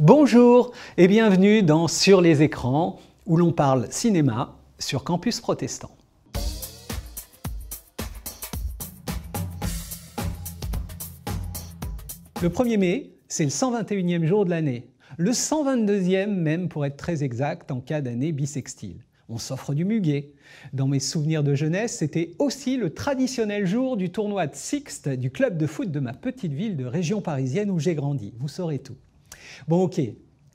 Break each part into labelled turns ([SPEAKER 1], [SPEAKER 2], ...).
[SPEAKER 1] Bonjour et bienvenue dans Sur les écrans, où l'on parle cinéma sur Campus Protestant. Le 1er mai, c'est le 121e jour de l'année, le 122e même pour être très exact en cas d'année bissextile. On s'offre du muguet. Dans mes souvenirs de jeunesse, c'était aussi le traditionnel jour du tournoi de Sixte du club de foot de ma petite ville de région parisienne où j'ai grandi. Vous saurez tout. Bon ok,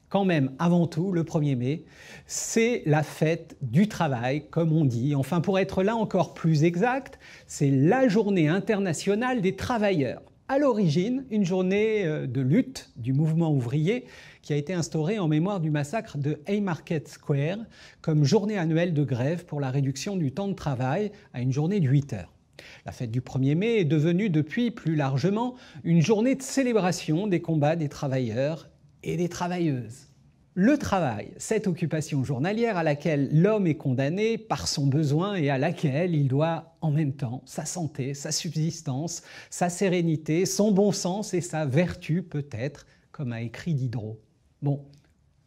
[SPEAKER 1] quand même, avant tout, le 1er mai, c'est la fête du travail, comme on dit. Enfin, pour être là encore plus exact, c'est la journée internationale des travailleurs. À l'origine, une journée de lutte du mouvement ouvrier qui a été instaurée en mémoire du massacre de Haymarket Square comme journée annuelle de grève pour la réduction du temps de travail à une journée de 8 heures. La fête du 1er mai est devenue depuis plus largement une journée de célébration des combats des travailleurs et des travailleuses. Le travail, cette occupation journalière à laquelle l'homme est condamné par son besoin et à laquelle il doit en même temps sa santé, sa subsistance, sa sérénité, son bon sens et sa vertu peut-être, comme a écrit Diderot. Bon,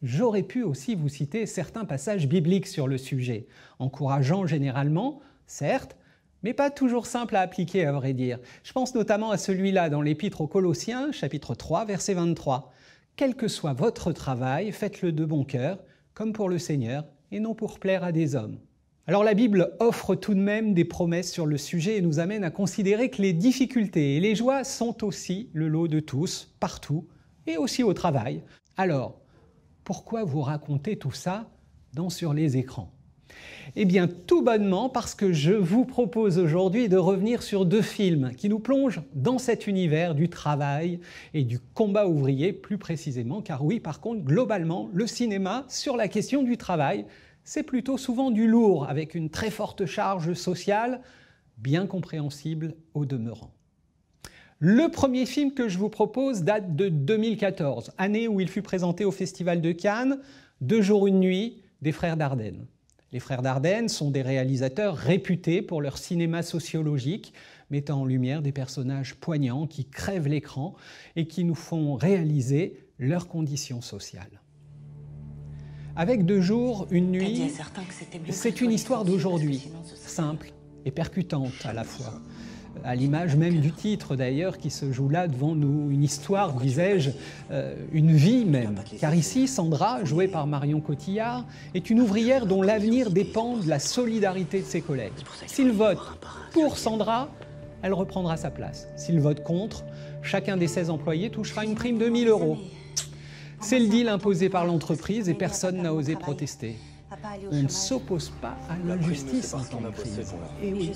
[SPEAKER 1] j'aurais pu aussi vous citer certains passages bibliques sur le sujet, encourageant généralement, certes, mais pas toujours simple à appliquer à vrai dire. Je pense notamment à celui-là dans l'Épître aux Colossiens, chapitre 3, verset 23. Quel que soit votre travail, faites-le de bon cœur, comme pour le Seigneur, et non pour plaire à des hommes. Alors la Bible offre tout de même des promesses sur le sujet et nous amène à considérer que les difficultés et les joies sont aussi le lot de tous, partout, et aussi au travail. Alors, pourquoi vous raconter tout ça Sur les écrans ? Eh bien, tout bonnement parce que je vous propose aujourd'hui de revenir sur 2 films qui nous plongent dans cet univers du travail et du combat ouvrier plus précisément, car oui, par contre, globalement, le cinéma sur la question du travail, c'est plutôt souvent du lourd, avec une très forte charge sociale, bien compréhensible au demeurant. Le premier film que je vous propose date de 2014, année où il fut présenté au Festival de Cannes, 2 jours, 1 nuit, des frères Dardenne. Les frères Dardenne sont des réalisateurs réputés pour leur cinéma sociologique, mettant en lumière des personnages poignants qui crèvent l'écran et qui nous font réaliser leurs conditions sociales. Avec 2 jours, 1 nuit, c'est une histoire d'aujourd'hui, simple et percutante à la fois. À l'image même du titre d'ailleurs qui se joue là devant nous, une histoire, disais-je, une vie même. Car ici, Sandra, jouée par Marion Cotillard, est une ouvrière dont l'avenir dépend de la solidarité de ses collègues. S'il vote pour Sandra, elle reprendra sa place. S'il vote contre, chacun des 16 employés touchera une prime de 1 000 €. C'est le deal imposé par l'entreprise et personne n'a osé protester. On ne s'oppose pas à l'injustice en temps de crise. Et oui.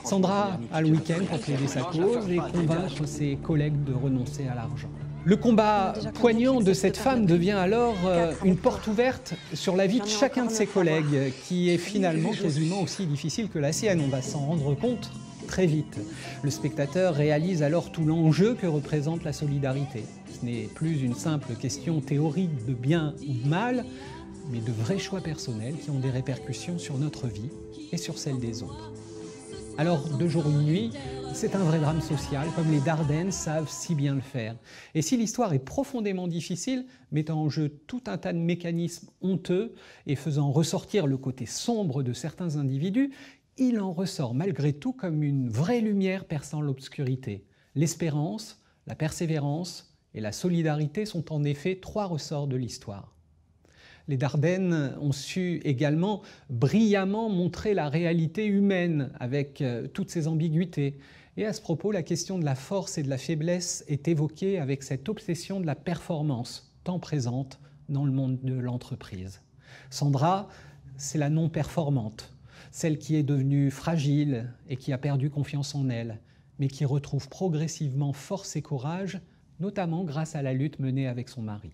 [SPEAKER 1] Sandra a le week-end pour plaider sa cause et convaincre ses collègues de renoncer à l'argent. Le combat poignant de cette femme devient alors une porte ouverte sur la vie de chacun de ses collègues, qui est finalement quasiment aussi difficile que la sienne. On va s'en rendre compte très vite. Le spectateur réalise alors tout l'enjeu que représente la solidarité. Ce n'est plus une simple question théorique de bien ou de mal, mais de vrais choix personnels qui ont des répercussions sur notre vie et sur celle des autres. Alors, 2 jours, 1 nuit, c'est un vrai drame social, comme les Dardenne savent si bien le faire. Et si l'histoire est profondément difficile, mettant en jeu tout un tas de mécanismes honteux et faisant ressortir le côté sombre de certains individus, il en ressort malgré tout comme une vraie lumière perçant l'obscurité. L'espérance, la persévérance et la solidarité sont en effet 3 ressorts de l'histoire. Les Dardenne ont su également brillamment montrer la réalité humaine avec toutes ses ambiguïtés. Et à ce propos, la question de la force et de la faiblesse est évoquée avec cette obsession de la performance, tant présente dans le monde de l'entreprise. Sandra, c'est la non-performante, celle qui est devenue fragile et qui a perdu confiance en elle, mais qui retrouve progressivement force et courage, notamment grâce à la lutte menée avec son mari.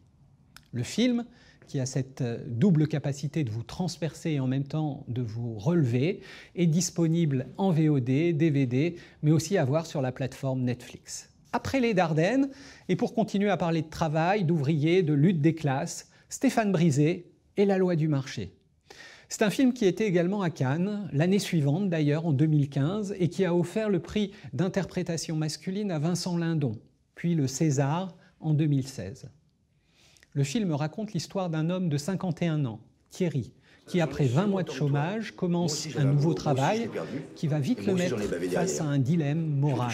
[SPEAKER 1] Le film, qui a cette double capacité de vous transpercer et en même temps de vous relever, est disponible en VOD, DVD, mais aussi à voir sur la plateforme Netflix. Après les Dardenne, et pour continuer à parler de travail, d'ouvriers, de lutte des classes, Stéphane Brisé et La loi du marché. C'est un film qui était également à Cannes, l'année suivante d'ailleurs, en 2015, et qui a offert le prix d'interprétation masculine à Vincent Lindon, puis le César en 2016. Le film raconte l'histoire d'un homme de 51 ans, Thierry, qui après 20 mois de chômage commence un nouveau travail qui va vite le mettre face à un dilemme moral.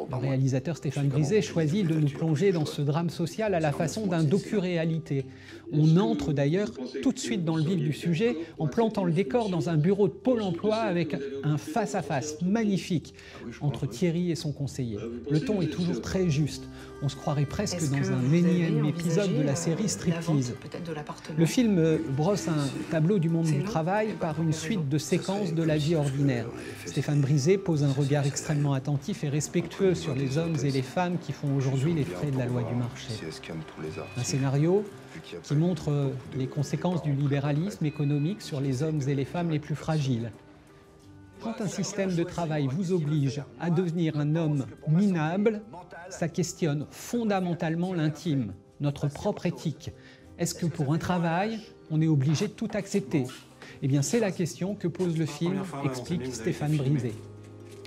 [SPEAKER 1] Le réalisateur Stéphane Brisé choisit de nous plonger dans ce drame social à la façon d'un docu-réalité. On entre d'ailleurs tout de suite dans le vif du sujet en plantant le décor dans un bureau de Pôle emploi avec un face-à-face magnifique entre Thierry et son conseiller. Le ton est toujours très juste. On se croirait presque dans un énième épisode de la série Striptease. Le film brosse un tableau du monde du travail par une suite de séquences de la vie ordinaire. Stéphane Brisé pose un regard extrêmement attentif et respectueux sur les hommes et les femmes qui font aujourd'hui les frais de la loi du marché. Un scénario qui montre les conséquences du libéralisme économique sur les hommes et les femmes les plus fragiles. Quand un système de travail vous oblige à devenir un homme minable, ça questionne fondamentalement l'intime, notre propre éthique. Est-ce que pour un travail, on est obligé de tout accepter? Eh bien, c'est la question que pose le film, explique Stéphane Brisé.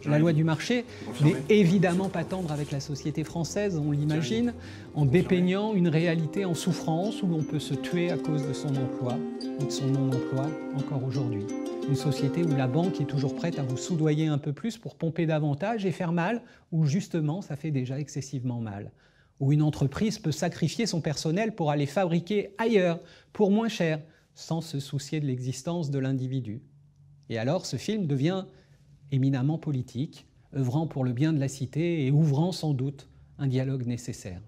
[SPEAKER 1] La loi du marché n'est évidemment pas tendre avec la société française, on l'imagine, en dépeignant une réalité en souffrance où l'on peut se tuer à cause de son emploi ou de son non-emploi encore aujourd'hui. Une société où la banque est toujours prête à vous soudoyer un peu plus pour pomper davantage et faire mal, où justement ça fait déjà excessivement mal. Où une entreprise peut sacrifier son personnel pour aller fabriquer ailleurs, pour moins cher, sans se soucier de l'existence de l'individu. Et alors ce film devient éminemment politique, œuvrant pour le bien de la cité et ouvrant sans doute un dialogue nécessaire.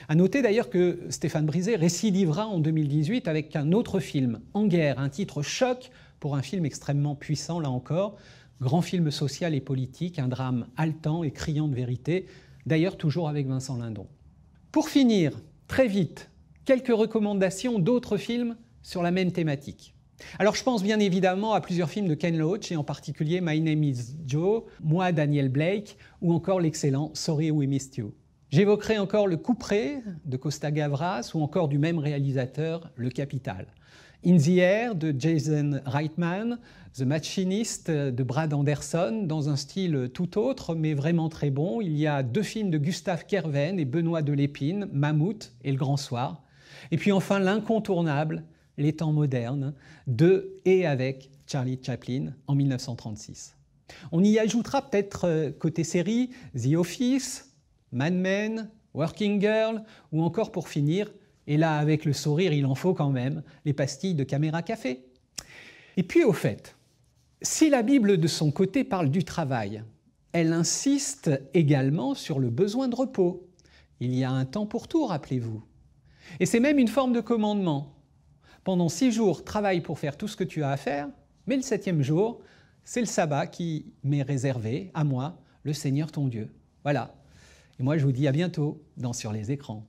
[SPEAKER 1] À noter d'ailleurs que Stéphane Brisé récidivera en 2018 avec un autre film, En guerre, un titre choc pour un film extrêmement puissant, là encore, grand film social et politique, un drame haletant et criant de vérité, d'ailleurs toujours avec Vincent Lindon. Pour finir, très vite, quelques recommandations d'autres films sur la même thématique. Alors je pense bien évidemment à plusieurs films de Ken Loach et en particulier My Name is Joe, Moi Daniel Blake ou encore l'excellent Sorry We Missed You. J'évoquerai encore Le Couperet de Costa Gavras ou encore du même réalisateur Le Capital. In the Air de Jason Reitman, The Machinist de Brad Anderson, dans un style tout autre mais vraiment très bon. Il y a deux films de Gustave Kerven et Benoît Delépine, Mammouth et Le Grand Soir. Et puis enfin l'incontournable Les Temps modernes de et avec Charlie Chaplin en 1936. On y ajoutera peut-être côté série The Office, Mad Men, Working Girl ou encore pour finir, et là avec le sourire il en faut quand même, les pastilles de Caméra Café. Et puis au fait, si la Bible de son côté parle du travail, elle insiste également sur le besoin de repos. Il y a un temps pour tout, rappelez-vous. Et c'est même une forme de commandement. Pendant 6 jours, travaille pour faire tout ce que tu as à faire, mais le 7e jour, c'est le sabbat qui m'est réservé à moi, le Seigneur ton Dieu. Voilà. Et moi, je vous dis à bientôt dans Sur les écrans.